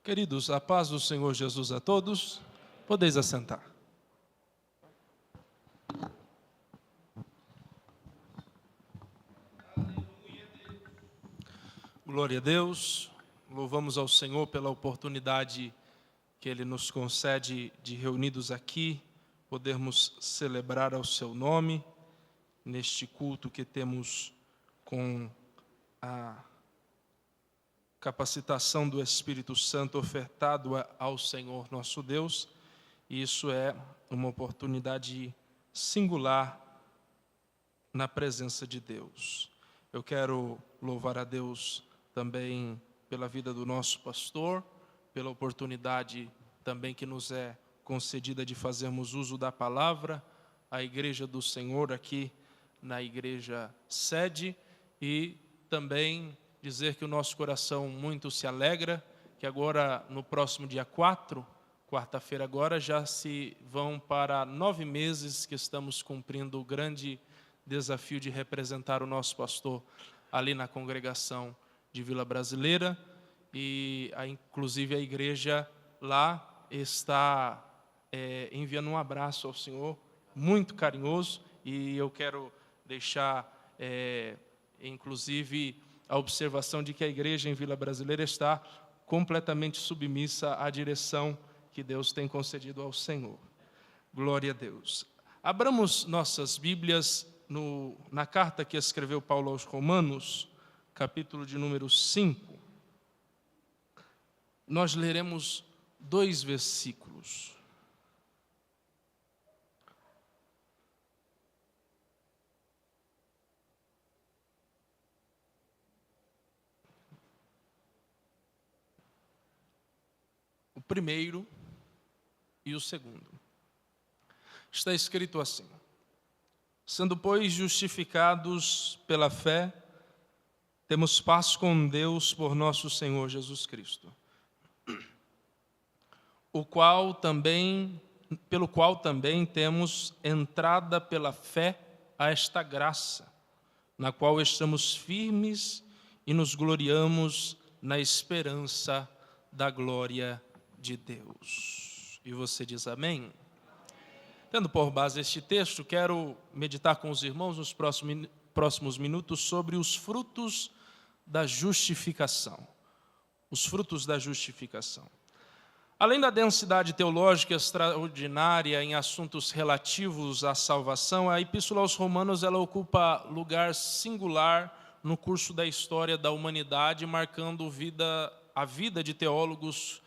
Queridos, a paz do Senhor Jesus a todos. Podeis assentar. Glória a Deus. Louvamos ao Senhor pela oportunidade que Ele nos concede de, reunidos aqui, podermos celebrar ao Seu nome, neste culto que temos com a capacitação do Espírito Santo ofertado ao Senhor nosso Deus. E isso é uma oportunidade singular na presença de Deus. Eu quero louvar a Deus também pela vida do nosso pastor, pela oportunidade também que nos é concedida de fazermos uso da palavra, a igreja do Senhor aqui na igreja sede, e também dizer que o nosso coração muito se alegra, que agora no próximo dia 4, quarta-feira agora, já se vão para 9 meses que estamos cumprindo o grande desafio de representar o nosso pastor ali na congregação de Vila Brasileira, e inclusive a igreja lá está enviando um abraço ao senhor, muito carinhoso, e eu quero deixar inclusive a observação de que a igreja em Vila Brasileira está completamente submissa à direção que Deus tem concedido ao Senhor. Glória a Deus. Abramos nossas Bíblias na carta que escreveu Paulo aos Romanos, capítulo de número 5. Nós leremos 2 versículos. O primeiro e o segundo. Está escrito assim: sendo, pois, justificados pela fé, temos paz com Deus por nosso Senhor Jesus Cristo, pelo qual também temos entrada pela fé a esta graça, na qual estamos firmes e nos gloriamos na esperança da glória de Deus. E você diz amém? Tendo por base este texto, quero meditar com os irmãos nos próximos minutos sobre os frutos da justificação. Os frutos da justificação. Além da densidade teológica extraordinária em assuntos relativos à salvação, a Epístola aos Romanos ela ocupa lugar singular no curso da história da humanidade, marcando a vida de teólogos,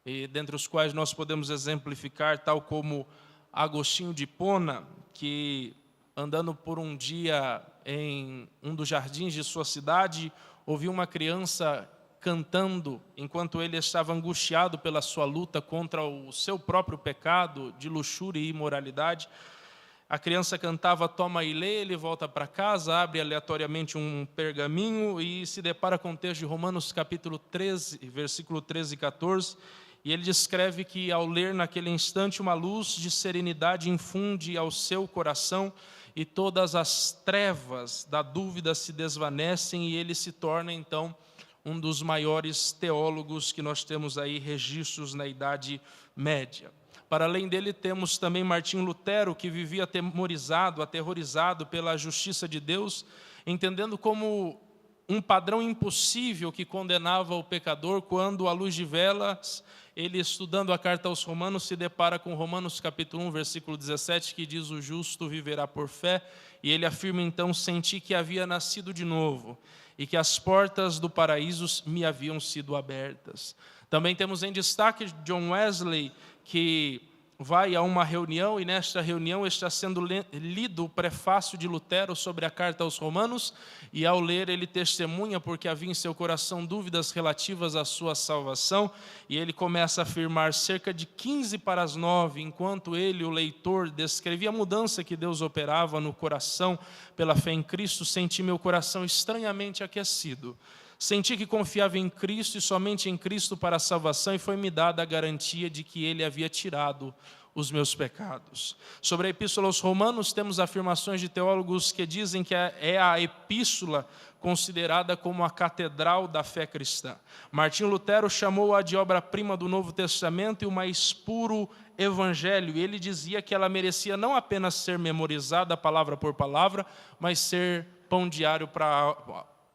e dentre os quais nós podemos exemplificar, tal como Agostinho de Hipona, que, andando por um dia em um dos jardins de sua cidade, ouviu uma criança cantando, enquanto ele estava angustiado pela sua luta contra o seu próprio pecado de luxúria e imoralidade. A criança cantava "Toma e lê", ele volta para casa, abre aleatoriamente um pergaminho e se depara com o texto de Romanos capítulo 13, versículo 13 e 14, e ele descreve que, ao ler naquele instante, uma luz de serenidade infunde ao seu coração e todas as trevas da dúvida se desvanecem, e ele se torna, então, um dos maiores teólogos que nós temos aí registros na Idade Média. Para além dele, temos também Martinho Lutero, que vivia aterrorizado pela justiça de Deus, entendendo como um padrão impossível que condenava o pecador, quando, à luz de velas, ele, estudando a carta aos Romanos, se depara com Romanos capítulo 1, versículo 17, que diz: o justo viverá por fé, e ele afirma então: senti que havia nascido de novo, e que as portas do paraíso me haviam sido abertas. Também temos em destaque John Wesley, que vai a uma reunião, e nesta reunião está sendo lido o prefácio de Lutero sobre a carta aos Romanos, e ao ler ele testemunha porque havia em seu coração dúvidas relativas à sua salvação, e ele começa a afirmar cerca de 15 para as 9, enquanto ele, o leitor, descrevia a mudança que Deus operava no coração pela fé em Cristo: senti meu coração estranhamente aquecido. Senti que confiava em Cristo e somente em Cristo para a salvação, e foi-me dada a garantia de que Ele havia tirado os meus pecados. Sobre a Epístola aos Romanos, temos afirmações de teólogos que dizem que é a epístola considerada como a catedral da fé cristã. Martinho Lutero chamou-a de obra-prima do Novo Testamento e o mais puro evangelho. E ele dizia que ela merecia não apenas ser memorizada palavra por palavra, mas ser pão diário para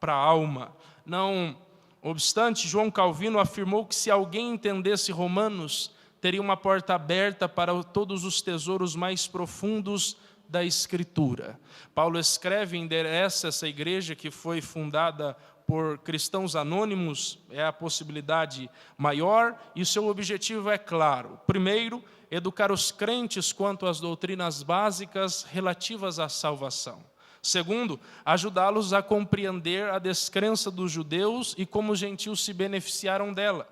a alma. Não obstante, João Calvino afirmou que se alguém entendesse Romanos, teria uma porta aberta para todos os tesouros mais profundos da Escritura. Paulo escreve e endereça essa igreja que foi fundada por cristãos anônimos, é a possibilidade maior, e o seu objetivo é claro. Primeiro, educar os crentes quanto às doutrinas básicas relativas à salvação. Segundo, ajudá-los a compreender a descrença dos judeus e como os gentios se beneficiaram dela.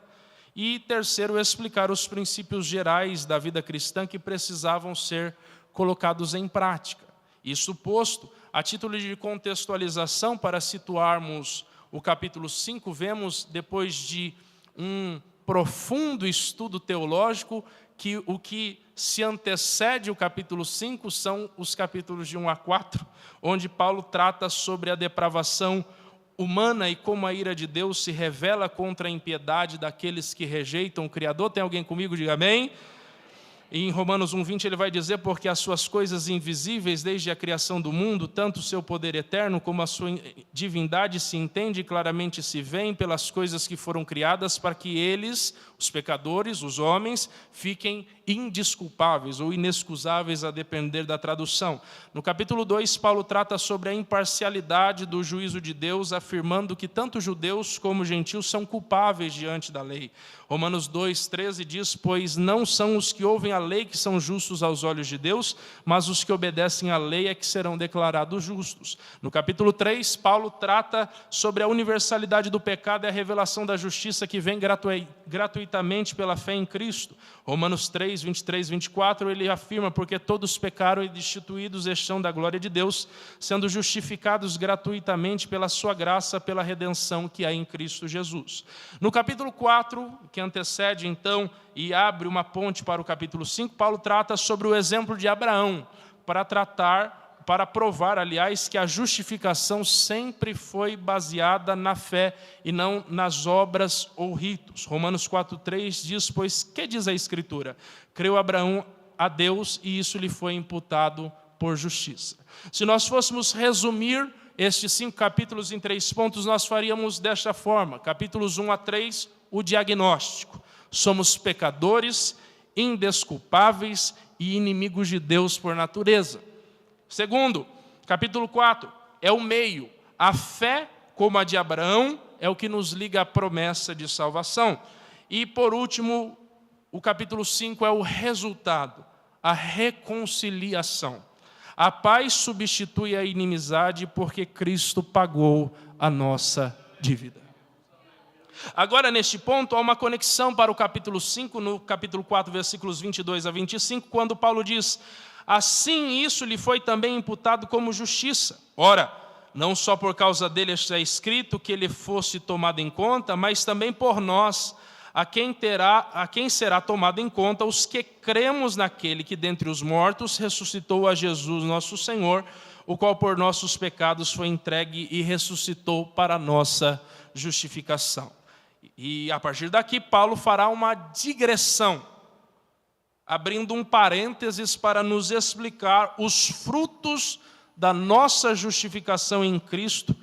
E terceiro, explicar os princípios gerais da vida cristã que precisavam ser colocados em prática. Isso posto, a título de contextualização, para situarmos o capítulo 5, vemos, depois de um profundo estudo teológico, que o que se antecede o capítulo 5 são os capítulos de 1 a 4, onde Paulo trata sobre a depravação humana e como a ira de Deus se revela contra a impiedade daqueles que rejeitam o Criador. Tem alguém comigo? Diga amém. E em Romanos 1,20 ele vai dizer: porque as suas coisas invisíveis desde a criação do mundo, tanto o seu poder eterno como a sua divindade se entende e claramente se vêem pelas coisas que foram criadas, para que eles, os pecadores, os homens, fiquem indesculpáveis ou inexcusáveis, a depender da tradução. No capítulo 2, Paulo trata sobre a imparcialidade do juízo de Deus, afirmando que tanto judeus como gentios são culpáveis diante da lei. Romanos 2,13 diz: pois não são os que ouvem a lei que são justos aos olhos de Deus, mas os que obedecem à lei é que serão declarados justos. No capítulo 3, Paulo trata sobre a universalidade do pecado e a revelação da justiça que vem gratuitamente pela fé em Cristo. Romanos 3, 23, 24, ele afirma: porque todos pecaram e destituídos estão da glória de Deus, sendo justificados gratuitamente pela sua graça, pela redenção que há em Cristo Jesus. No capítulo 4, que antecede então e abre uma ponte para o capítulo 5, Paulo trata sobre o exemplo de Abraão, para provar, aliás, que a justificação sempre foi baseada na fé e não nas obras ou ritos. Romanos 4,3 diz: pois que diz a Escritura? Creu Abraão a Deus e isso lhe foi imputado por justiça. Se nós fôssemos resumir estes 5 capítulos em 3 pontos, nós faríamos desta forma: capítulos 1 a 3, o diagnóstico. Somos pecadores, indesculpáveis e inimigos de Deus por natureza. Segundo, capítulo 4, é o meio. A fé, como a de Abraão, é o que nos liga à promessa de salvação. E, por último, o capítulo 5 é o resultado, a reconciliação. A paz substitui a inimizade porque Cristo pagou a nossa dívida. Agora, neste ponto, há uma conexão para o capítulo 5, no capítulo 4, versículos 22 a 25, quando Paulo diz: assim isso lhe foi também imputado como justiça. Ora, não só por causa dele está escrito que ele fosse tomado em conta, mas também por nós, a quem será tomado em conta os que cremos naquele que dentre os mortos ressuscitou a Jesus nosso Senhor, o qual por nossos pecados foi entregue e ressuscitou para a nossa justificação. E a partir daqui Paulo fará uma digressão, abrindo um parênteses para nos explicar os frutos da nossa justificação em Cristo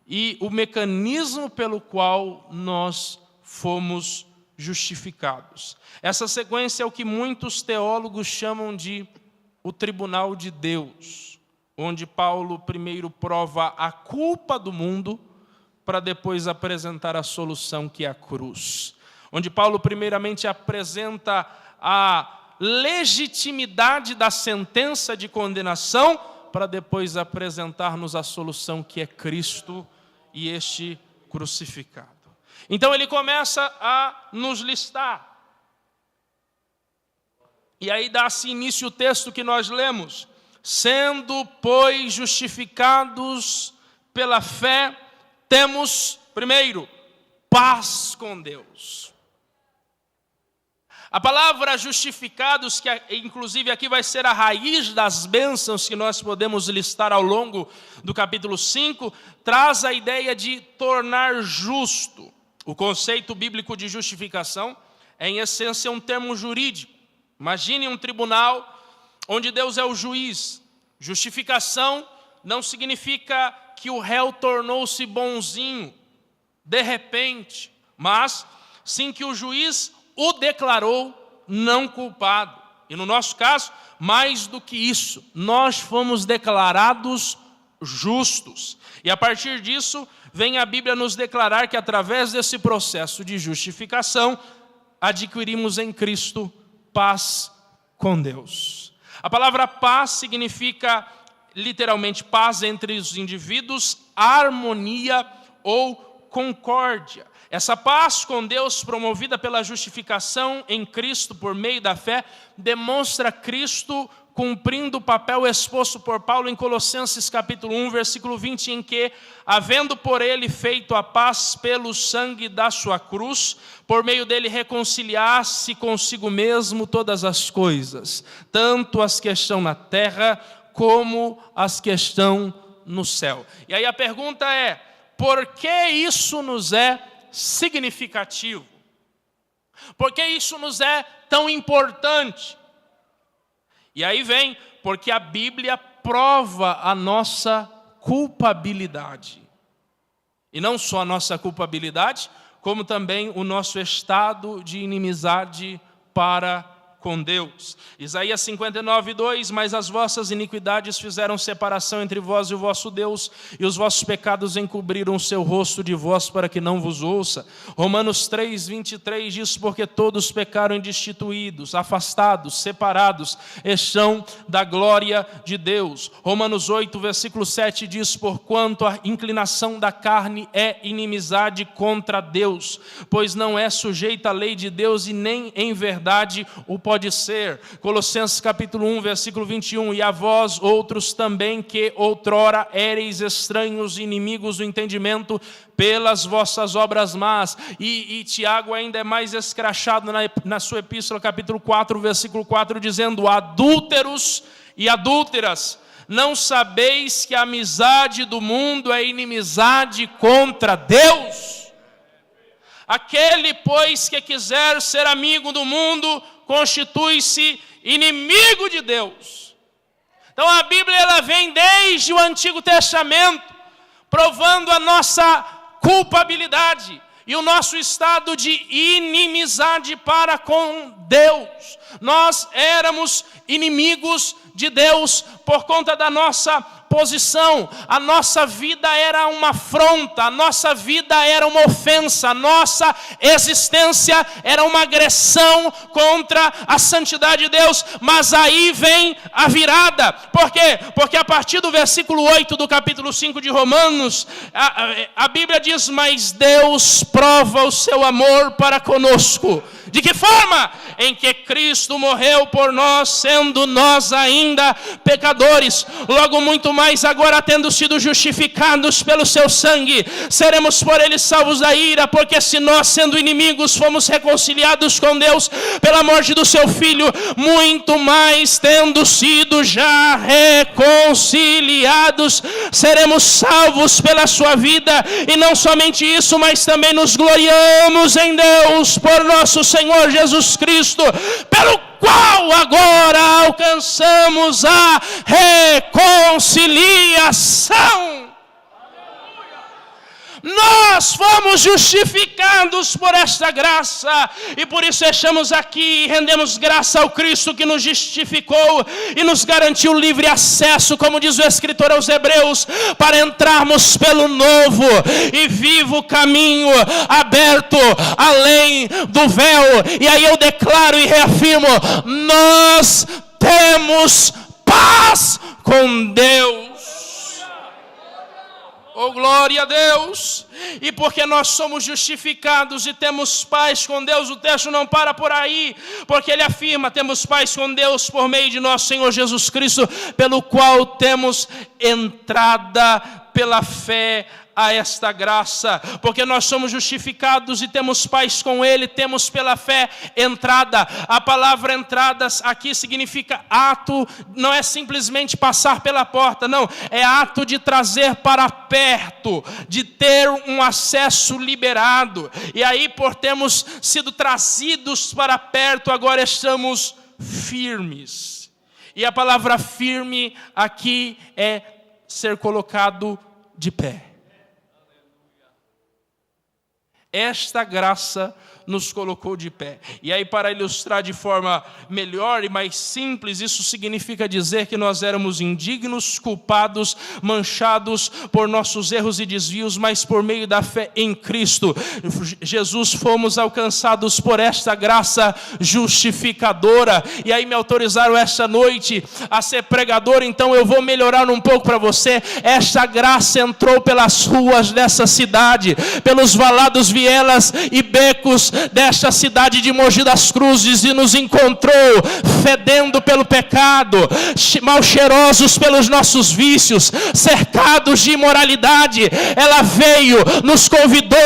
e o mecanismo pelo qual nós fomos justificados. Essa sequência é o que muitos teólogos chamam de o tribunal de Deus, onde Paulo primeiro prova a culpa do mundo, para depois apresentar a solução, que é a cruz. Onde Paulo primeiramente apresenta a legitimidade da sentença de condenação, para depois apresentar-nos a solução, que é Cristo e este crucificado. Então ele começa a nos listar. E aí dá-se início o texto que nós lemos: sendo, pois, justificados pela fé, temos, primeiro, paz com Deus. A palavra justificados, que inclusive aqui vai ser a raiz das bênçãos que nós podemos listar ao longo do capítulo 5, traz a ideia de tornar justo. O conceito bíblico de justificação é, em essência, um termo jurídico. Imagine um tribunal onde Deus é o juiz. Justificação não significa que o réu tornou-se bonzinho, de repente, mas sim que o juiz o declarou não culpado. E no nosso caso, mais do que isso, nós fomos declarados justos. E a partir disso, vem a Bíblia nos declarar que através desse processo de justificação, adquirimos em Cristo paz com Deus. A palavra paz significa literalmente paz entre os indivíduos, harmonia ou concórdia. Essa paz com Deus promovida pela justificação em Cristo por meio da fé demonstra Cristo cumprindo o papel exposto por Paulo em Colossenses capítulo 1, versículo 20, em que, havendo por ele feito a paz pelo sangue da sua cruz, por meio dele reconciliar-se consigo mesmo todas as coisas, tanto as que estão na terra como as que estão no céu. E aí a pergunta é, por que isso nos é significativo? Por que isso nos é tão importante? E aí vem, porque a Bíblia prova a nossa culpabilidade. E não só a nossa culpabilidade, como também o nosso estado de inimizade para com Deus. Isaías 59, 2, mas as vossas iniquidades fizeram separação entre vós e o vosso Deus, e os vossos pecados encobriram o seu rosto de vós para que não vos ouça. Romanos 3, 23 diz, porque todos pecaram e destituídos, afastados, separados, estão da glória de Deus. Romanos 8, versículo 7 diz, porquanto a inclinação da carne é inimizade contra Deus, pois não é sujeita à lei de Deus e nem em verdade o pode ser. Colossenses capítulo 1, versículo 21, e a vós outros também que outrora éreis estranhos e inimigos do entendimento pelas vossas obras más. E Tiago ainda é mais escrachado na sua epístola, capítulo 4, versículo 4, dizendo, adúlteros e adúlteras, não sabeis que a amizade do mundo é inimizade contra Deus? Aquele, pois, que quiser ser amigo do mundo, constitui-se inimigo de Deus. Então a Bíblia ela vem desde o Antigo Testamento, provando a nossa culpabilidade e o nosso estado de inimizade para com Deus. Nós éramos inimigos de Deus por conta da nossa posição. A nossa vida era uma afronta, a nossa vida era uma ofensa, a nossa existência era uma agressão contra a santidade de Deus. Mas aí vem a virada. Por quê? Porque a partir do versículo 8 do capítulo 5 de Romanos, a Bíblia diz, mas Deus prova o seu amor para conosco. De que forma? Em que Cristo morreu por nós, sendo nós ainda pecadores. Logo muito mais agora, tendo sido justificados pelo seu sangue, seremos por ele salvos da ira, porque se nós, sendo inimigos, fomos reconciliados com Deus pela morte do seu Filho, muito mais, tendo sido já reconciliados, seremos salvos pela sua vida. E não somente isso, mas também nos gloriamos em Deus por nosso Senhor Jesus Cristo, pelo qual agora alcançamos a reconciliação. Nós fomos justificados por esta graça, e por isso estamos aqui e rendemos graça ao Cristo que nos justificou e nos garantiu livre acesso, como diz o escritor aos Hebreus, para entrarmos pelo novo e vivo caminho aberto além do véu. E aí eu declaro e reafirmo, nós temos paz com Deus. Oh, glória a Deus! E porque nós somos justificados e temos paz com Deus, o texto não para por aí, porque ele afirma, temos paz com Deus por meio de nosso Senhor Jesus Cristo, pelo qual temos entrada pela fé a esta graça, porque nós somos justificados e temos paz com Ele, temos pela fé entrada. A palavra entradas aqui significa ato, não é simplesmente passar pela porta, não, é ato de trazer para perto, de ter um acesso liberado. E aí, por termos sido trazidos para perto, agora estamos firmes. E a palavra firme aqui é ser colocado de pé. Esta graça nos colocou de pé. E aí, para ilustrar de forma melhor e mais simples, isso significa dizer que nós éramos indignos, culpados, manchados por nossos erros e desvios, mas por meio da fé em Cristo Jesus fomos alcançados por esta graça justificadora. E aí me autorizaram esta noite a ser pregador, então eu vou melhorar um pouco para você. Esta graça entrou pelas ruas dessa cidade, pelos valados, vielas e becos desta cidade de Mogi das Cruzes, e nos encontrou fedendo pelo pecado, mal cheirosos pelos nossos vícios, cercados de imoralidade. Ela veio, nos convidou,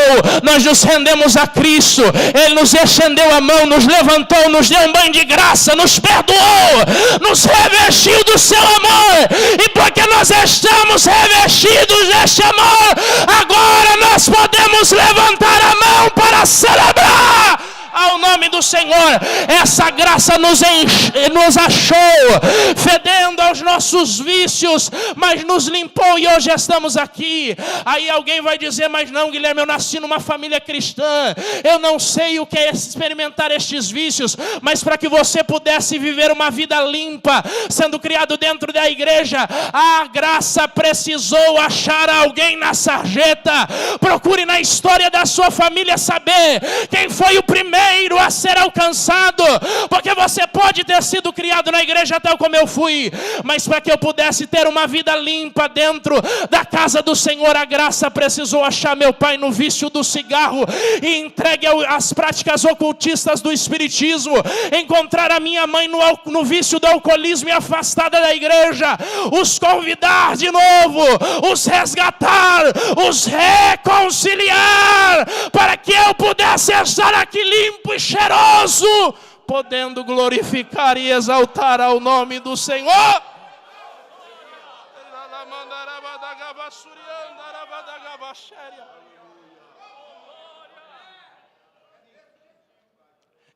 nós nos rendemos a Cristo, Ele nos estendeu a mão, nos levantou, nos deu um banho de graça, nos perdoou, nos revestiu do seu amor, e porque nós estamos revestidos deste amor, agora nós podemos levantar a mão para celebrar ao nome do Senhor. Essa graça nos achou fedendo aos nossos vícios, mas nos limpou e hoje estamos aqui. Aí alguém vai dizer, mas não, Guilherme, eu nasci numa família cristã, eu não sei o que é experimentar estes vícios. Mas para que você pudesse viver uma vida limpa, sendo criado dentro da igreja, a graça precisou achar alguém na sarjeta. Procure na história da sua família saber quem foi o primeiro a ser alcançado, porque você pode ter sido criado na igreja tal como eu fui, mas para que eu pudesse ter uma vida limpa dentro da casa do Senhor, a graça precisou achar meu pai no vício do cigarro e entregue às práticas ocultistas do espiritismo, encontrar a minha mãe no vício do alcoolismo e afastada da igreja, os convidar de novo, os resgatar, os reconciliar, para que eu pudesse estar aqui limpo e cheiroso, podendo glorificar e exaltar ao nome do Senhor.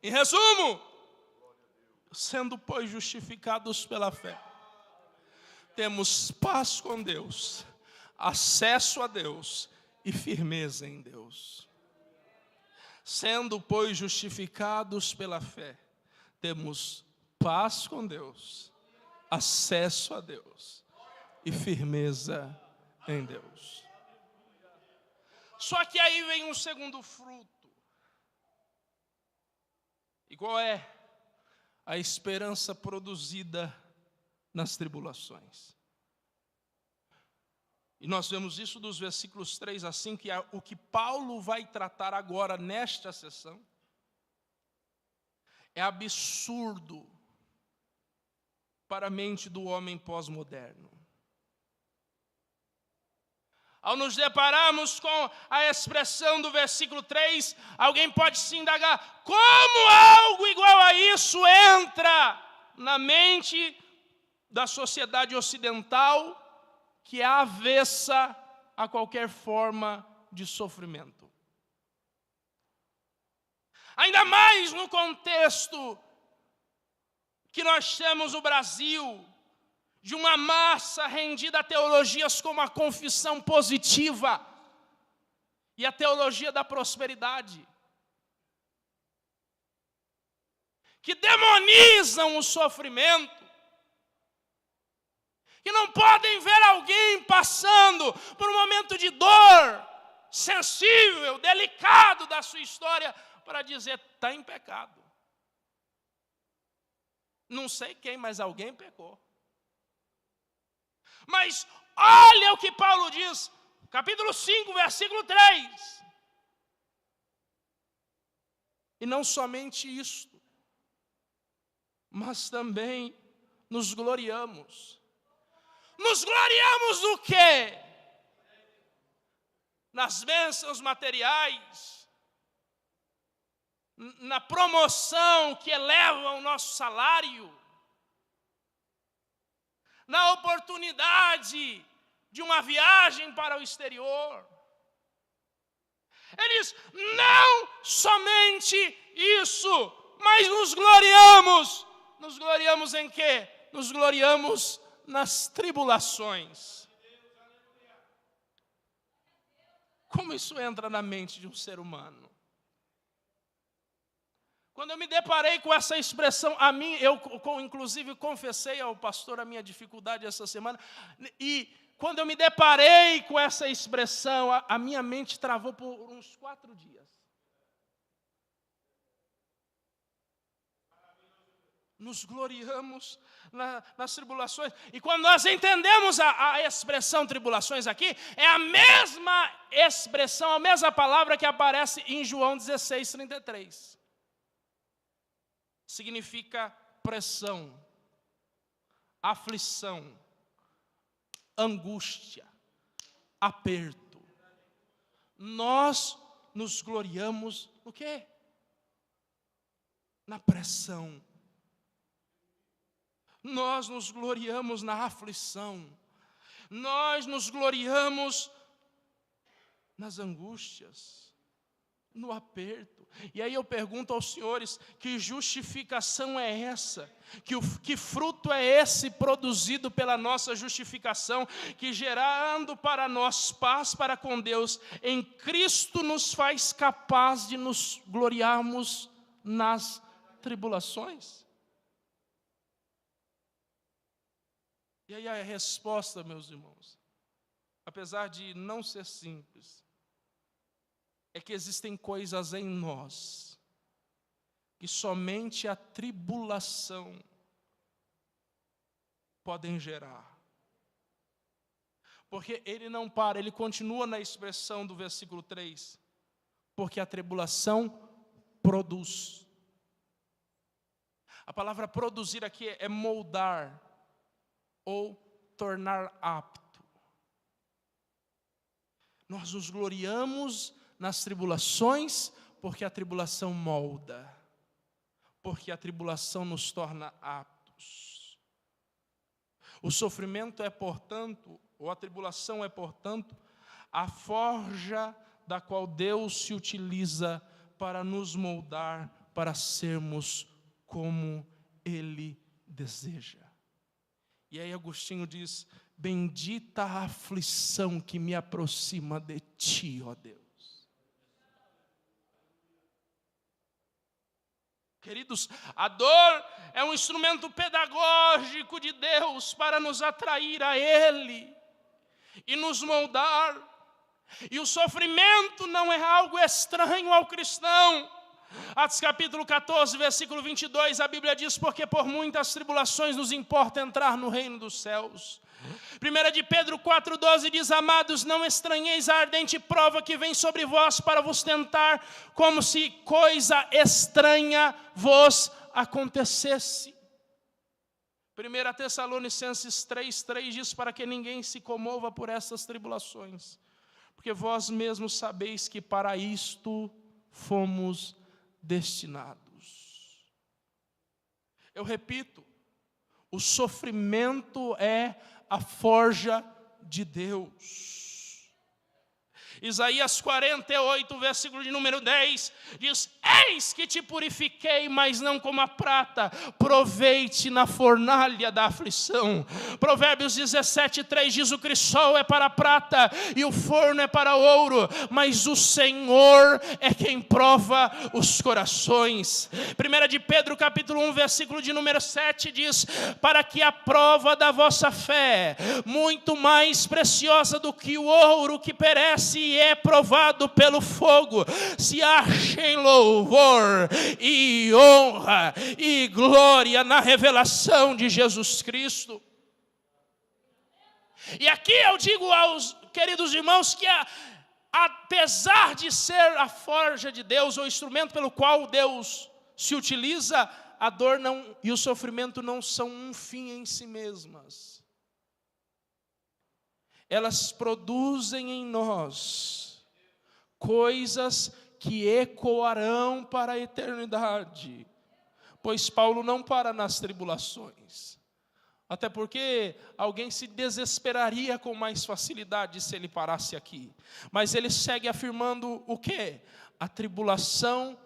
Em resumo, sendo, pois, justificados pela fé, temos paz com Deus, acesso a Deus e firmeza em Deus. Sendo, pois, justificados pela fé, temos paz com Deus, acesso a Deus e firmeza em Deus. Só que aí vem um segundo fruto. E qual é? A esperança produzida nas tribulações. E nós vemos isso dos versículos 3 a 5, que é o que Paulo vai tratar agora nesta sessão. É absurdo para a mente do homem pós-moderno. Ao nos depararmos com a expressão do versículo 3, alguém pode se indagar, como algo igual a isso entra na mente da sociedade ocidental, que é avessa a qualquer forma de sofrimento. Ainda mais no contexto que nós temos o Brasil, de uma massa rendida a teologias como a confissão positiva e a teologia da prosperidade, que demonizam o sofrimento, que não podem ver alguém passando por um momento de dor sensível, delicado da sua história, para dizer, está em pecado. Não sei quem, mas alguém pecou. Mas olha o que Paulo diz, capítulo 5, versículo 3. E não somente isto, mas também nos gloriamos. Nos gloriamos do quê? nas bênçãos materiais, na promoção que eleva o nosso salário, na oportunidade de uma viagem para o exterior. Ele diz, não somente isso, mas nos gloriamos. Nos gloriamos em quê? Nos gloriamos nas tribulações. Como isso entra na mente de um ser humano? Quando eu me deparei com essa expressão, eu inclusive confessei ao pastor a minha dificuldade essa semana, e quando eu me deparei com essa expressão, a minha mente travou por uns 4 dias. Nos gloriamos nas tribulações. E quando nós entendemos a expressão tribulações aqui, é a mesma expressão, a mesma palavra que aparece em João 16:33. Significa pressão, aflição, angústia, aperto. Nós nos gloriamos no quê? Na pressão. Nós nos gloriamos na aflição. Nós nos gloriamos nas angústias, no aperto. E aí eu pergunto aos senhores, que justificação é essa? Que fruto é esse produzido pela nossa justificação, que gerando para nós paz para com Deus, em Cristo nos faz capaz de nos gloriarmos nas tribulações? E aí a resposta, meus irmãos, apesar de não ser simples, é que existem coisas em nós que somente a tribulação podem gerar. Porque ele não para, ele continua na expressão do versículo 3, porque a tribulação produz. A palavra produzir aqui é moldar ou tornar apto. Nós nos gloriamos nas tribulações, porque a tribulação molda, porque a tribulação nos torna aptos. O sofrimento é, portanto, ou a tribulação é, portanto, a forja da qual Deus se utiliza para nos moldar, para sermos como Ele deseja. E aí Agostinho diz, bendita a aflição que me aproxima de Ti, ó Deus. Queridos, a dor é um instrumento pedagógico de Deus para nos atrair a Ele e nos moldar. E o sofrimento não é algo estranho ao cristão. Atos capítulo 14, versículo 22, a Bíblia diz, porque por muitas tribulações nos importa entrar no reino dos céus. 1 de Pedro 4,12 diz, amados, não estranheis a ardente prova que vem sobre vós para vos tentar, como se coisa estranha vos acontecesse. 1 Tessalonicenses 3,3 diz, para que ninguém se comova por essas tribulações, porque vós mesmos sabeis que para isto fomos destinados. Eu repito, o sofrimento é a forja de Deus. Isaías 48, versículo de número 10, diz, eis que te purifiquei, mas não como a prata, provei-te na fornalha da aflição. Provérbios 17, 3 diz, o crisol é para a prata e o forno é para o ouro, mas o Senhor é quem prova os corações. 1 de Pedro capítulo 1, versículo de número 7 diz, para que a prova da vossa fé, muito mais preciosa do que o ouro que perece e é provado pelo fogo, se achem louvor e honra e glória na revelação de Jesus Cristo. E aqui eu digo aos queridos irmãos que apesar de ser a forja de Deus, o instrumento pelo qual Deus se utiliza, a dor e o sofrimento não são um fim em si mesmas. Elas produzem em nós coisas que ecoarão para a eternidade. Pois Paulo não para nas tribulações. Até porque alguém se desesperaria com mais facilidade se ele parasse aqui. Mas ele segue afirmando o quê? A tribulação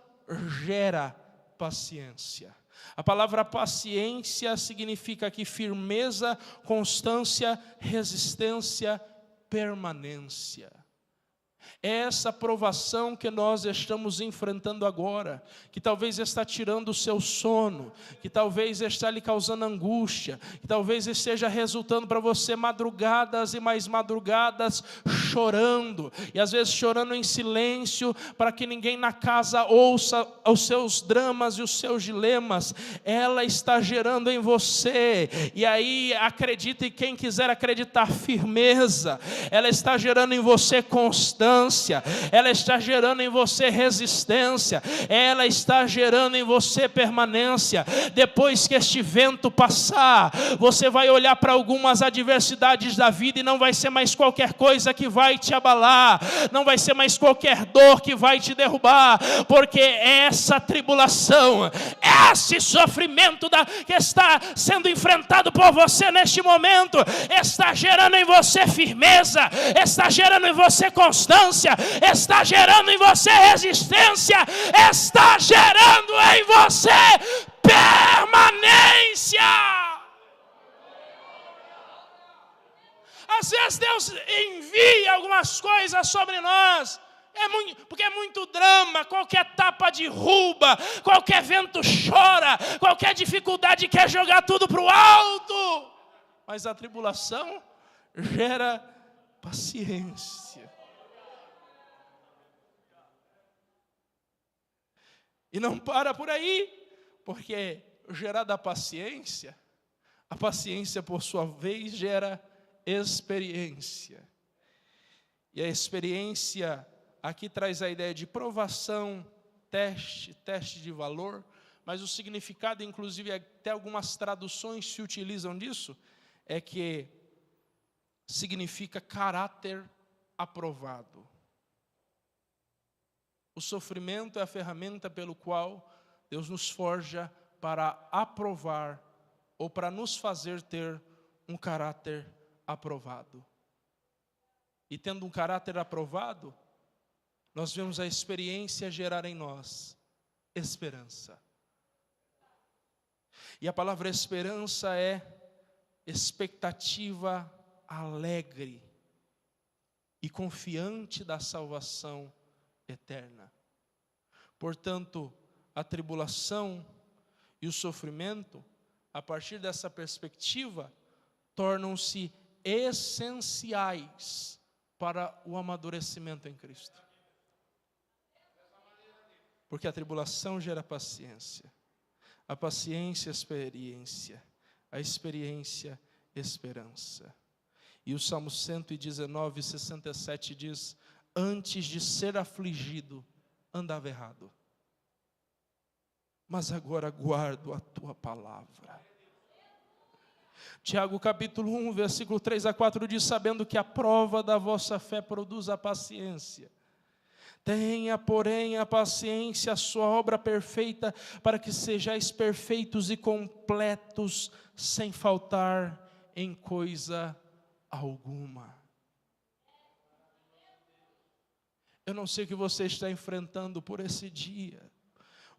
gera paciência. A palavra paciência significa aqui firmeza, constância, resistência, permanência. É essa provação que nós estamos enfrentando agora, que talvez está tirando o seu sono, que talvez está lhe causando angústia, que talvez esteja resultando para você madrugadas e mais madrugadas chorando, e às vezes chorando em silêncio, para que ninguém na casa ouça os seus dramas e os seus dilemas. Ela está gerando em você, e aí acredite quem quiser acreditar, firmeza. Ela está gerando em você constância, ela está gerando em você resistência, ela está gerando em você permanência. Depois que este vento passar, você vai olhar para algumas adversidades da vida e não vai ser mais qualquer coisa que vai te abalar, não vai ser mais qualquer dor que vai te derrubar, porque essa tribulação, esse sofrimento que está sendo enfrentado por você neste momento, está gerando em você firmeza, está gerando em você constância, está gerando em você resistência, está gerando em você permanência. Às vezes Deus envia algumas coisas sobre nós, porque é muito drama, qualquer tapa derruba, qualquer vento chora, qualquer dificuldade quer jogar tudo para o alto. Mas a tribulação gera paciência. E não para por aí, porque gerada a paciência por sua vez gera experiência. E a experiência aqui traz a ideia de provação, teste de valor, mas o significado, inclusive até algumas traduções se utilizam disso, é que significa caráter aprovado. O sofrimento é a ferramenta pelo qual Deus nos forja para aprovar ou para nos fazer ter um caráter aprovado. E tendo um caráter aprovado, nós vemos a experiência gerar em nós esperança. E a palavra esperança é expectativa alegre e confiante da salvação eterna. Portanto, a tribulação e o sofrimento, a partir dessa perspectiva, tornam-se essenciais para o amadurecimento em Cristo. Porque a tribulação gera paciência, a paciência experiência, a experiência esperança. E o Salmo 119, 67 diz: antes de ser afligido, andava errado, mas agora guardo a tua palavra. Tiago capítulo 1, versículo 3 a 4 diz: sabendo que a prova da vossa fé produz a paciência. Tenha, porém, a paciência, a sua obra perfeita, para que sejais perfeitos e completos, sem faltar em coisa alguma. Eu não sei o que você está enfrentando por esse dia,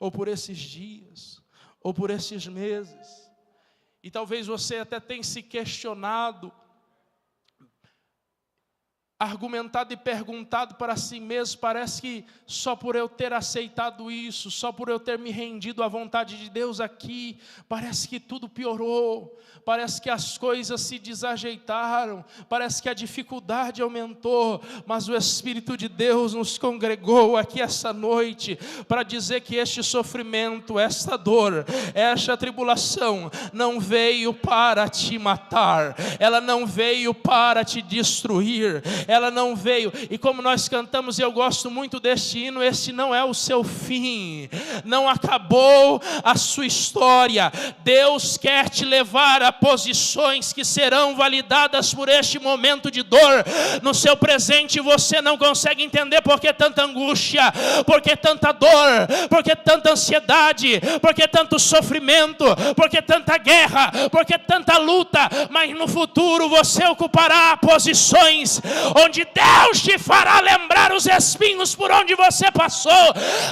ou por esses dias, ou por esses meses. E talvez você até tenha se questionado, argumentado e perguntado para si mesmo: parece que só por eu ter aceitado isso, só por eu ter me rendido à vontade de Deus aqui, parece que tudo piorou, parece que as coisas se desajeitaram, parece que a dificuldade aumentou. Mas o Espírito de Deus nos congregou aqui essa noite para dizer que este sofrimento, esta dor, esta tribulação não veio para te matar, ela não veio para te destruir, ela não veio. E como nós cantamos, e eu gosto muito deste hino, este não é o seu fim, não acabou a sua história. Deus quer te levar a posições que serão validadas por este momento de dor. No seu presente você não consegue entender por que tanta angústia, por que tanta dor, por que tanta ansiedade, por que tanto sofrimento, por que tanta guerra, por que tanta luta. Mas no futuro você ocupará posições onde Deus te fará lembrar os espinhos por onde você passou,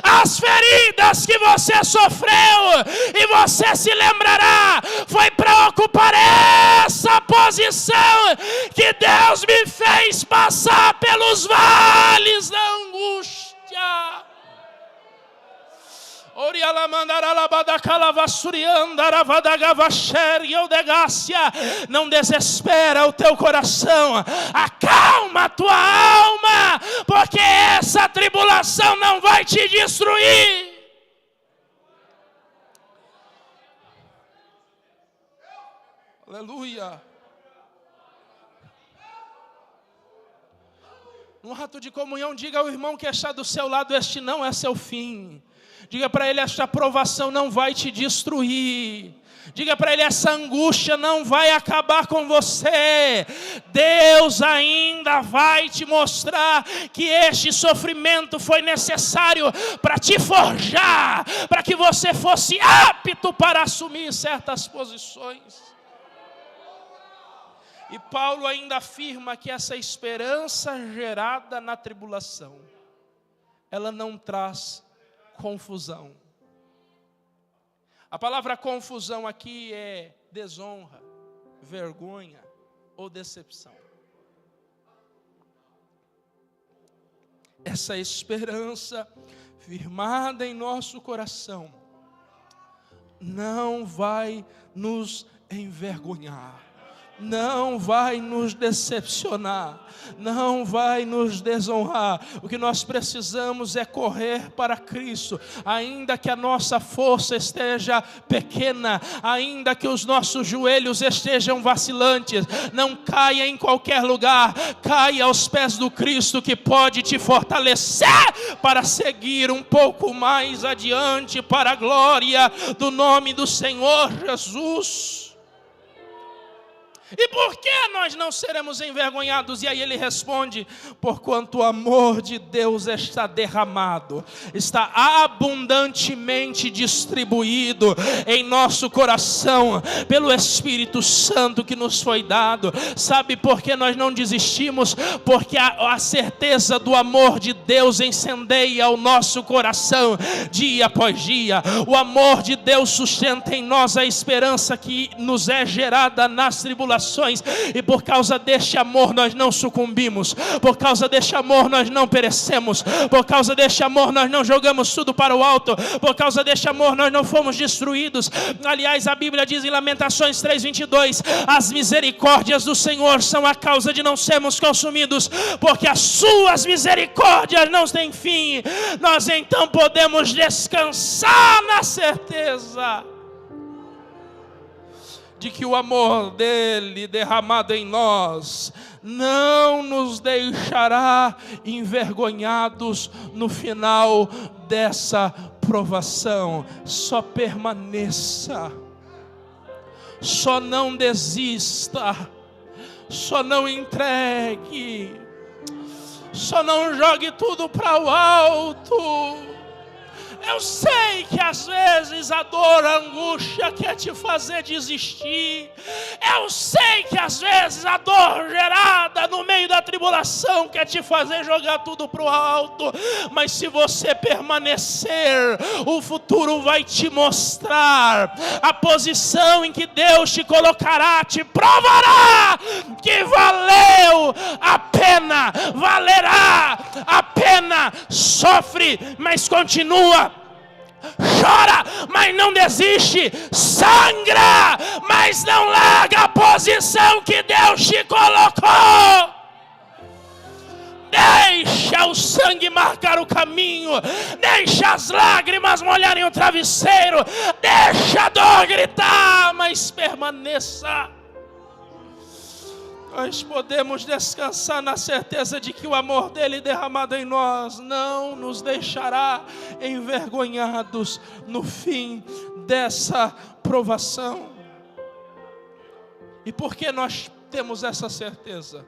as feridas que você sofreu, e você se lembrará: foi para ocupar essa posição que Deus me fez passar pelos vales da angústia. Não desespera o teu coração, acalma a tua alma, porque essa tribulação não vai te destruir. Aleluia. No ato de comunhão, diga ao irmão que está do seu lado: este não é seu fim. Diga para ele: esta provação não vai te destruir. Diga para ele: essa angústia não vai acabar com você. Deus ainda vai te mostrar que este sofrimento foi necessário para te forjar, para que você fosse apto para assumir certas posições. E Paulo ainda afirma que essa esperança gerada na tribulação, ela não traz confusão. A palavra confusão aqui é desonra, vergonha ou decepção. Essa esperança firmada em nosso coração não vai nos envergonhar, não vai nos decepcionar, não vai nos desonrar. O que nós precisamos é correr para Cristo, ainda que a nossa força esteja pequena, ainda que os nossos joelhos estejam vacilantes. Não caia em qualquer lugar, caia aos pés do Cristo, que pode te fortalecer para seguir um pouco mais adiante para a glória do nome do Senhor Jesus. E por que nós não seremos envergonhados? E aí ele responde: porquanto o amor de Deus está derramado, está abundantemente distribuído em nosso coração, pelo Espírito Santo que nos foi dado. Sabe por que nós não desistimos? Porque a certeza do amor de Deus incendeia o nosso coração dia após dia. O amor de Deus sustenta em nós a esperança que nos é gerada nas tribulações. E por causa deste amor nós não sucumbimos, por causa deste amor nós não perecemos, por causa deste amor nós não jogamos tudo para o alto, por causa deste amor nós não fomos destruídos. Aliás, a Bíblia diz em Lamentações 3:22: as misericórdias do Senhor são a causa de não sermos consumidos, porque as suas misericórdias não têm fim. Nós então podemos descansar na certeza de que o amor dele derramado em nós não nos deixará envergonhados no final dessa provação. Só permaneça, só não desista, só não entregue, só não jogue tudo para o alto. Eu sei que às vezes a dor, a angústia quer te fazer desistir. Eu sei que às vezes a dor gerada no meio da tribulação quer te fazer jogar tudo para o alto. Mas se você permanecer, o futuro vai te mostrar a posição em que Deus te colocará, te provará que valeu a pena, valerá a pena. Sofre, mas continua. Chora, mas não desiste. Sangra, mas não larga a posição que Deus te colocou. Deixa o sangue marcar o caminho, deixa as lágrimas molharem o travesseiro, deixa a dor gritar, mas permaneça. nós podemos descansar na certeza de que o amor dele derramado em nós não nos deixará envergonhados no fim dessa provação. E por que nós temos essa certeza?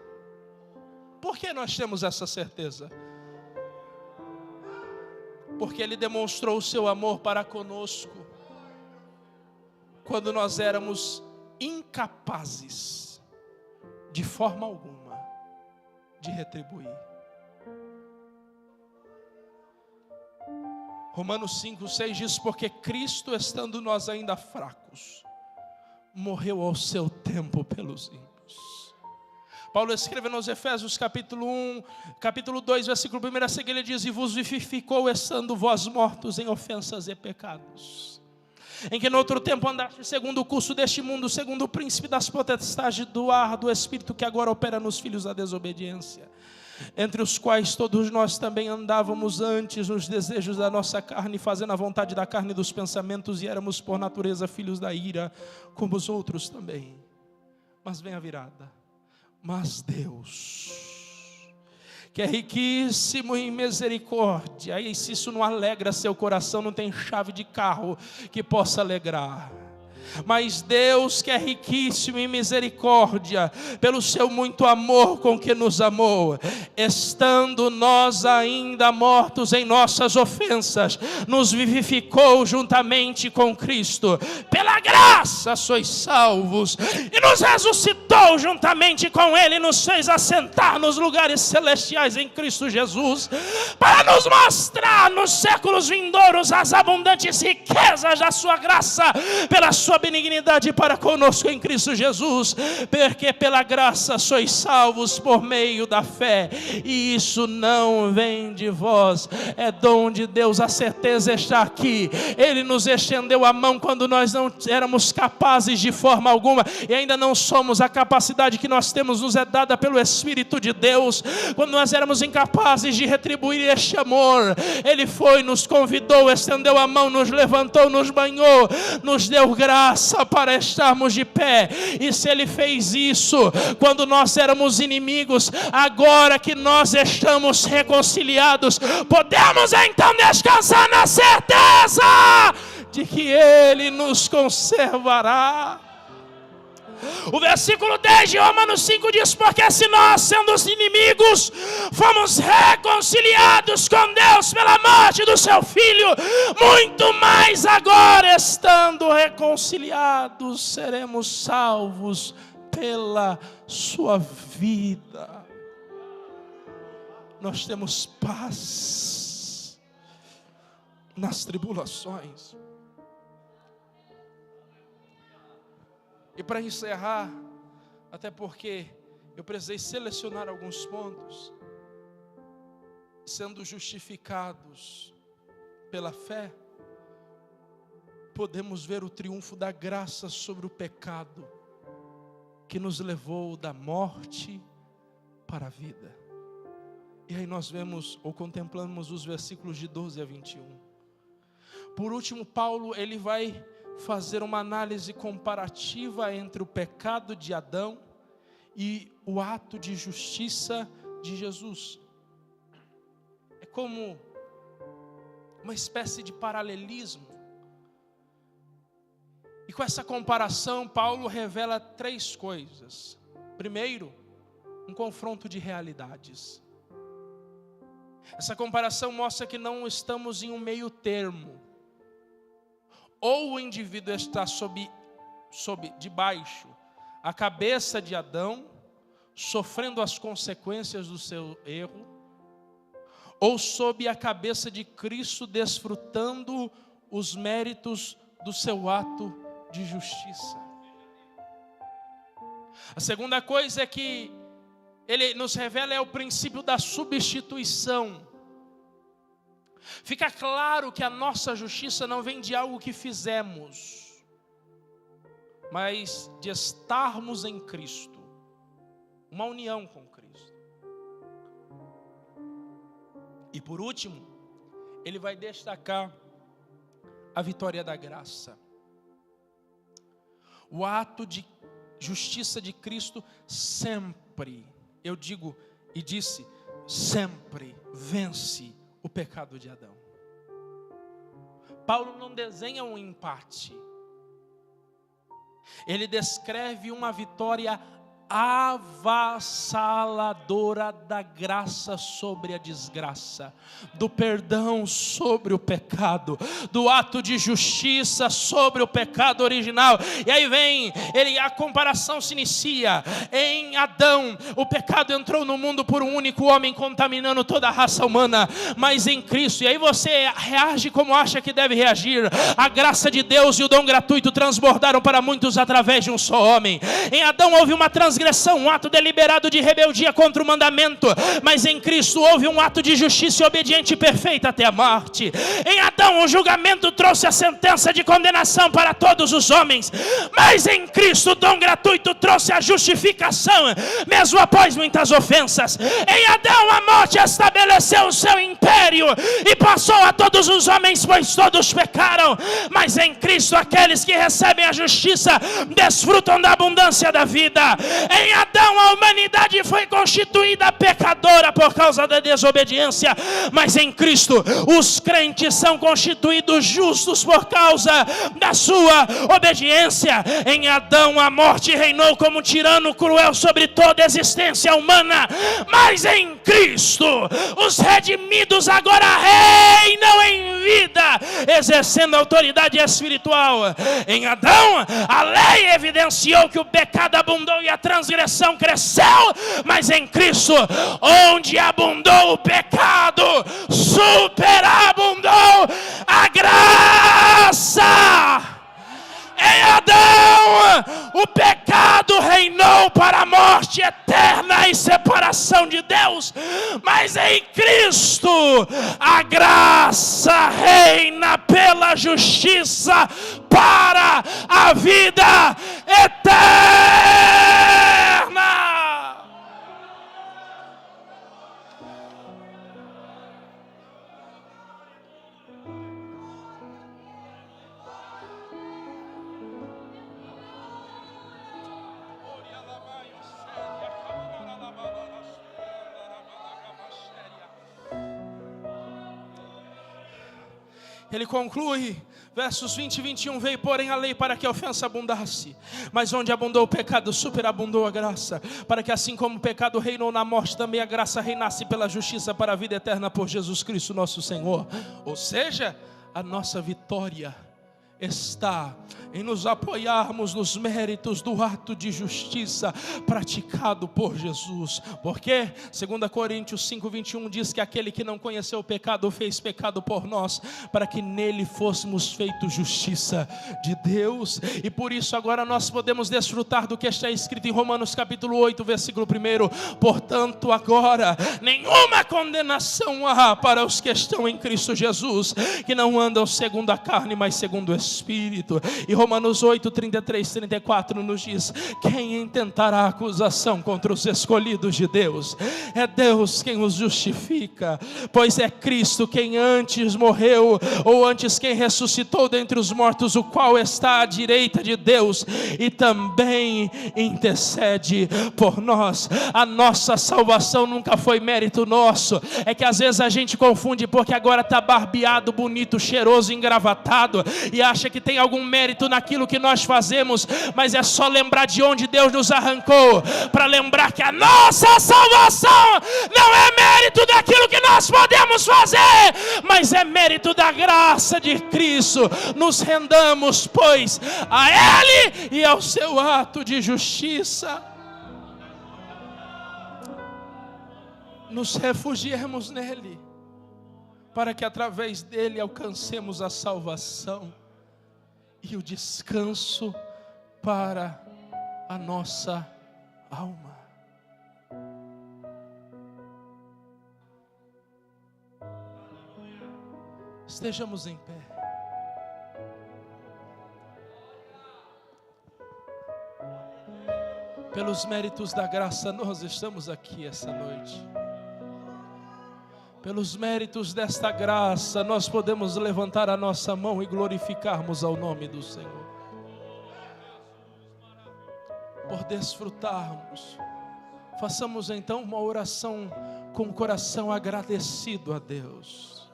Por que nós temos essa certeza? Porque ele demonstrou o seu amor para conosco quando nós éramos incapazes de forma alguma de retribuir. Romanos 5:6 diz: porque Cristo, estando nós ainda fracos, morreu ao seu tempo pelos ímpios. Paulo escreve nos Efésios capítulo 2, versículo 1 a seguir, ele diz: e vos vivificou, estando vós mortos em ofensas e pecados, em que no outro tempo andaste segundo o curso deste mundo, segundo o príncipe das potestades do ar do espírito que agora opera nos filhos da desobediência, entre os quais todos nós também andávamos antes nos desejos da nossa carne, fazendo a vontade da carne e dos pensamentos, e éramos por natureza filhos da ira, como os outros também. Mas vem a virada. Mas Deus, que é riquíssimo em misericórdia, e se isso não alegra seu coração, não tem chave de carro que possa alegrar. Mas Deus, que é riquíssimo em misericórdia, pelo seu muito amor com que nos amou, estando nós ainda mortos em nossas ofensas, nos vivificou juntamente com Cristo. Pela graça sois salvos, e nos ressuscitou juntamente com Ele, e nos fez assentar nos lugares celestiais em Cristo Jesus, para nos mostrar nos séculos vindouros as abundantes riquezas da sua graça, pela sua benignidade para conosco em Cristo Jesus, porque pela graça sois salvos por meio da fé, e isso não vem de vós, é dom de Deus. A certeza está aqui. Ele nos estendeu a mão quando nós não éramos capazes de forma alguma, e ainda não somos. A capacidade que nós temos nos é dada pelo Espírito de Deus. Quando nós éramos incapazes de retribuir este amor, Ele foi, nos convidou, estendeu a mão, nos levantou, nos banhou, nos deu graça para estarmos de pé. E se Ele fez isso quando nós éramos inimigos, agora que nós estamos reconciliados, podemos então descansar na certeza de que Ele nos conservará. O versículo 10 de Romanos 5 diz: porque se nós, sendo os inimigos, fomos reconciliados com Deus pela morte do seu Filho, muito mais agora, estando reconciliados, seremos salvos pela sua vida. Nós temos paz nas tribulações. E para encerrar, até porque eu precisei selecionar alguns pontos, sendo justificados pela fé, podemos ver o triunfo da graça sobre o pecado, que nos levou da morte para a vida. E aí nós vemos ou contemplamos os versículos de 12 a 21. Por último, Paulo, ele vai fazer uma análise comparativa entre o pecado de Adão e o ato de justiça de Jesus. É como uma espécie de paralelismo. E com essa comparação, Paulo revela três coisas. Primeiro, um confronto de realidades. Essa comparação mostra que não estamos em um meio termo. Ou o indivíduo está sob debaixo a cabeça de Adão, sofrendo as consequências do seu erro, ou sob a cabeça de Cristo, desfrutando os méritos do seu ato de justiça. A segunda coisa é que ele nos revela é o princípio da substituição. Fica claro que a nossa justiça não vem de algo que fizemos, mas de estarmos em Cristo, uma união com Cristo. E por último, ele vai destacar a vitória da graça. O ato de justiça de Cristo sempre, eu digo e disse, sempre vence o pecado de Adão. Paulo não desenha um empate. Ele descreve uma vitória avassaladora da graça sobre a desgraça, do perdão sobre o pecado, do ato de justiça sobre o pecado original. E aí vem, a comparação se inicia. Em Adão, o pecado entrou no mundo por um único homem, contaminando toda a raça humana. Mas em Cristo, e aí você reage como acha que deve reagir. A graça de Deus e o dom gratuito transbordaram para muitos através de um só homem. Em Adão houve uma transgressão, um ato deliberado de rebeldia contra o mandamento, mas em Cristo houve um ato de justiça obediente e perfeita até a morte. Em Adão o julgamento trouxe a sentença de condenação para todos os homens, mas em Cristo o dom gratuito trouxe a justificação, mesmo após muitas ofensas. Em Adão a morte estabeleceu o seu império e passou a todos os homens, pois todos pecaram, mas em Cristo aqueles que recebem a justiça desfrutam da abundância da vida. Em Adão a humanidade foi constituída pecadora por causa da desobediência, mas em Cristo os crentes são constituídos justos por causa da sua obediência. Em Adão a morte reinou como um tirano cruel sobre toda a existência humana, mas em Cristo os redimidos agora reinam em vida, exercendo autoridade espiritual. Em Adão a lei evidenciou que o pecado abundou e a transgressão cresceu, mas em Cristo, onde abundou o pecado, superabundou a graça. Em Adão, o pecado reinou para a morte eterna e separação de Deus, mas em Cristo, a graça reina pela justiça para a vida eterna. Ele conclui, versos 20 e 21, veio porém a lei para que a ofensa abundasse, mas onde abundou o pecado, superabundou a graça, para que assim como o pecado reinou na morte, também a graça reinasse pela justiça para a vida eterna por Jesus Cristo nosso Senhor. Ou seja, a nossa vitória está em nos apoiarmos nos méritos do ato de justiça praticado por Jesus. Porque 2 Coríntios 5:21 diz que aquele que não conheceu o pecado fez pecado por nós, para que nele fôssemos feitos justiça de Deus. E por isso agora nós podemos desfrutar do que está escrito em Romanos capítulo 8, versículo 1. Portanto agora nenhuma condenação há para os que estão em Cristo Jesus, que não andam segundo a carne, mas segundo o Espírito. E Romanos 8, 33, 34 nos diz: quem intentará acusação contra os escolhidos de Deus? É Deus quem os justifica, pois é Cristo quem antes morreu, ou antes quem ressuscitou dentre os mortos, o qual está à direita de Deus e também intercede por nós. A nossa salvação nunca foi mérito nosso. É que às vezes a gente confunde, porque agora está barbeado, bonito, cheiroso, engravatado, e acha que tem algum mérito naquilo que nós fazemos, mas é só lembrar de onde Deus nos arrancou, para lembrar que a nossa salvação não é mérito daquilo que nós podemos fazer, mas é mérito da graça de Cristo. Nos rendamos, pois, a Ele e ao seu ato de justiça. Nos refugiemos nele, para que através dele alcancemos a salvação e o descanso para a nossa alma. Estejamos em pé. Pelos méritos da graça nós estamos aqui essa noite. Pelos méritos desta graça, nós podemos levantar a nossa mão e glorificarmos ao nome do Senhor. por desfrutarmos. Façamos então uma oração com o coração agradecido a Deus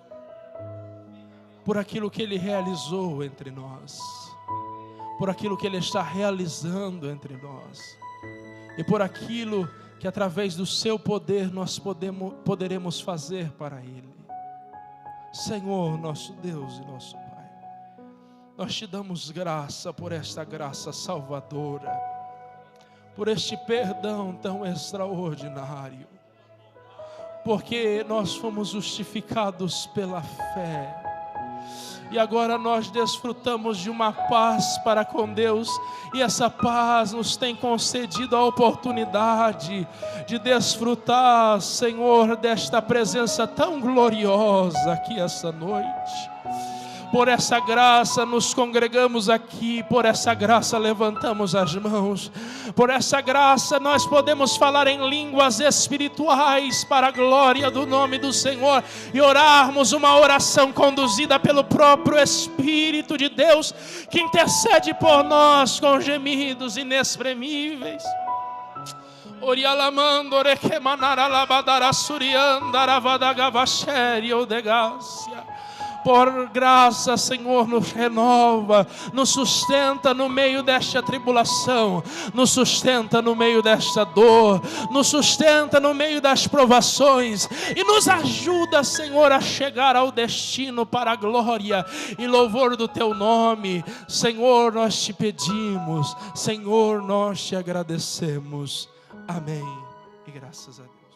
por aquilo que Ele realizou entre nós, por aquilo que Ele está realizando entre nós e por aquilo que através do seu poder nós poderemos fazer para Ele. Senhor, nosso Deus e nosso Pai, nós te damos graça por esta graça salvadora, por este perdão tão extraordinário, porque nós fomos justificados pela fé. E agora nós desfrutamos de uma paz para com Deus, e essa paz nos tem concedido a oportunidade de desfrutar, Senhor, desta presença tão gloriosa aqui essa noite. Por essa graça nos congregamos aqui, por essa graça levantamos as mãos, por essa graça nós podemos falar em línguas espirituais para a glória do nome do Senhor e orarmos uma oração conduzida pelo próprio Espírito de Deus, que intercede por nós com gemidos inexprimíveis. Orialamando orekemanara labadara suriandara vadagavasheri odegácia. Por graça, Senhor, nos renova, nos sustenta no meio desta tribulação, nos sustenta no meio desta dor, nos sustenta no meio das provações e nos ajuda, Senhor, a chegar ao destino para a glória e louvor do Teu nome. Senhor, nós te pedimos, Senhor, nós te agradecemos. Amém. E graças a Deus.